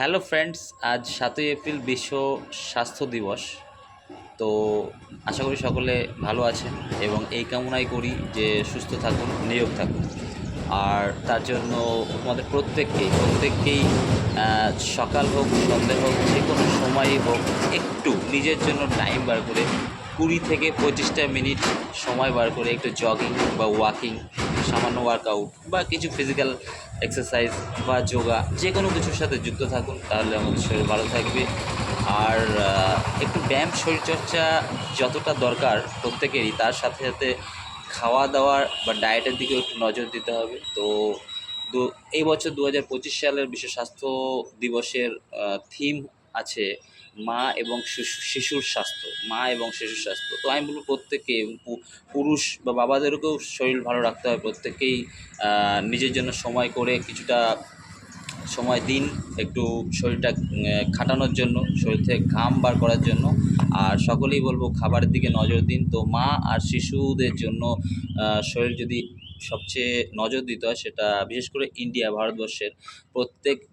Hello friends, আজ 7ই April বিশ্ব স্বাস্থ্য দিবস। তো আশা করি সকলে ভালো আছেন এবং এই কামনাই করি যে সুস্থ থাকুন, নিরোগ থাকুন। আর তার জন্য আমাদের প্রত্যেককেই সকাল হোক, সন্ধ্যে হোক, যে কোনো সময়ই হোক, একটু নিজের জন্য টাইম বার করে 20 থেকে 25টা মিনিট সময় বার করে একটু জগিং বা ওয়াকিং, সামান্য ওয়ার্কআউট বা কিছু ফিজিক্যাল এক্সারসাইজ বা যোগা, যে কোনো কিছুর সাথে যুক্ত থাকুন, তাহলে আমাদের শরীর ভালো থাকবে। আর একটু ব্যায়াম, শরীরচর্চা যতটা দরকার প্রত্যেকেরই, তার সাথে সাথে খাওয়া দাওয়ার বা ডায়েটের দিকেও একটু নজর দিতে হবে। তো এই বছর 2025 সালের বিশ্ব স্বাস্থ্য দিবসের থিম আছে মা এবং শিশুর স্বাস্থ্য। তো আমি বলবো প্রত্যেককে, পুরুষ বা বাবাদেরকেও শরীর ভালো রাখতে হয়। প্রত্যেকেই নিজের জন্য সময় করে কিছুটা সময় দিন, একটু শরীরটা খাটানোর জন্য, শরীর থেকে ঘাম বার করার জন্য। আর সকলেই বলবো খাবারের দিকে নজর দিন। তো মা আর শিশুদের জন্য শরীর যদি সবচেয়ে নজর দিতে হয়, সেটা বিশেষ করে ভারতবর্ষের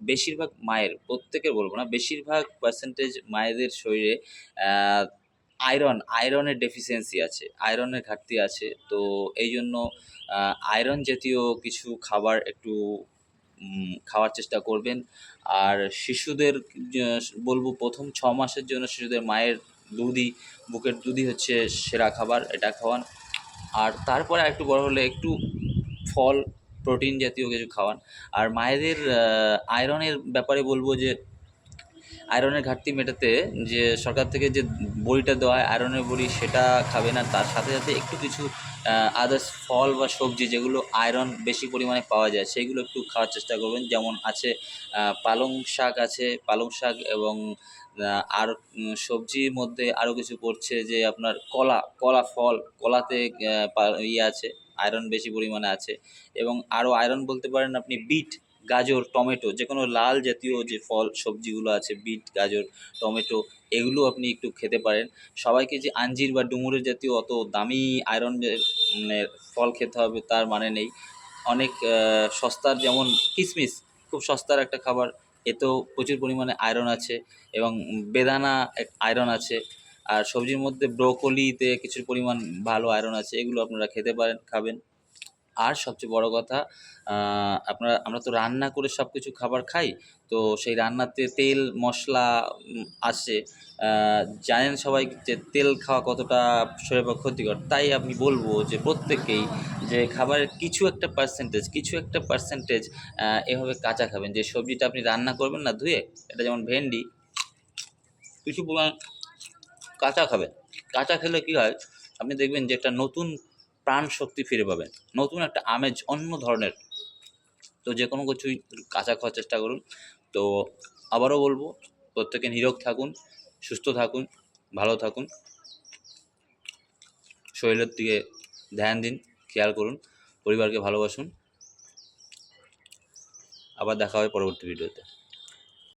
বেশিরভাগ মায়ের, প্রত্যেকের বলবো না, বেশিরভাগ পার্সেন্টেজ মায়েদের শরীরে আয়রনের ডেফিসিয়েন্সি আছে, আয়রনের ঘাটতি আছে। তো এই জন্য আয়রন জাতীয় কিছু খাবার একটু খাওয়ার চেষ্টা করবেন। আর শিশুদের বলবো প্রথম 6 মাসের জন্য শিশুদের মায়ের বুকের দুধই হচ্ছে সেরা খাবার, এটা খাওয়ান। আর তারপরে একটু বড় হলে একটু ফল, প্রোটিন জাতীয় কিছু খাওয়ান। আর মায়েদের আয়রনের ব্যাপারে বলবো যে আয়রনের ঘাটতি মেটাতে যে সরকার থেকে যে বড়িটা দেওয়া হয়, আয়রনের বড়ি, সেটা খাবেন। আর তার সাথে সাথে একটু কিছু আদার্স ফল বা সবজি যেগুলো আয়রন বেশি পরিমাণে পাওয়া যায়, সেইগুলো একটু খাওয়ার চেষ্টা করবেন। যেমন আছে পালং শাক আছে, পালং শাক, এবং আর সবজির মধ্যে আরও কিছু পড়ছে যে আপনার কলা ফল, কলাতে আছে, আয়রন বেশি পরিমাণে আছে। এবং আরও আয়রন বলতে পারেন আপনি বিট, গাজর, টমেটো, যে কোনো লাল জাতীয় যে ফল সবজিগুলো আছে, বিট, গাজর, টমেটো, এগুলো আপনি একটু খেতে পারেন। সবাইকে যে আঞ্জির বা ডুমুরের জাতীয় অত দামি আয়রনের ফল খেতে হবে তার মানে নেই। অনেক সস্তার, যেমন কিশমিশ, খুব সস্তার একটা খাবার, এতেও প্রচুর পরিমাণে আয়রন আছে। এবং বেদানা আয়রন আছে। আর সবজির মধ্যে ব্রোকলিতে কিছু পরিমাণ ভালো আয়রন আছে, এগুলো আপনারা খেতে পারেন, খাবেন। আর সবচেয়ে বড় কথা, আমরা তো রান্না করে সব কিছু খাবার খাই। তো সেই রান্নাতে তেল মশলা আসে। জানেন সবাই যে তেল খাওয়া কতটা শরীরের পক্ষে ক্ষতিকর। তাই আমি বলবো যে প্রত্যেককেই যে খাবারের কিছু একটা পার্সেন্টেজ এভাবে কাঁচা খাবেন। যে সবজিটা আপনি রান্না করবেন না ধুয়ে, এটা যেমন ভেন্ডি, কিছু পরিমাণ কাঁচা খাবেন। কাঁচা খেলে কী হয়, আপনি দেখবেন যে একটা নতুন প্রাণ শক্তি ফিরে পাবেন, নতুন একটা আমেজ, অন্য ধরনের। তো যে কোনো কিছুই কাঁচা খাওয়ার চেষ্টা করুন। তো আবারও বলবো, প্রত্যেকে নিরোগ থাকুন, সুস্থ থাকুন, ভালো থাকুন, শরীরের দিকে ধ্যান দিন, খেয়াল করুন, পরিবারকে ভালোবাসুন। আবার দেখা হবে পরবর্তী ভিডিওতে।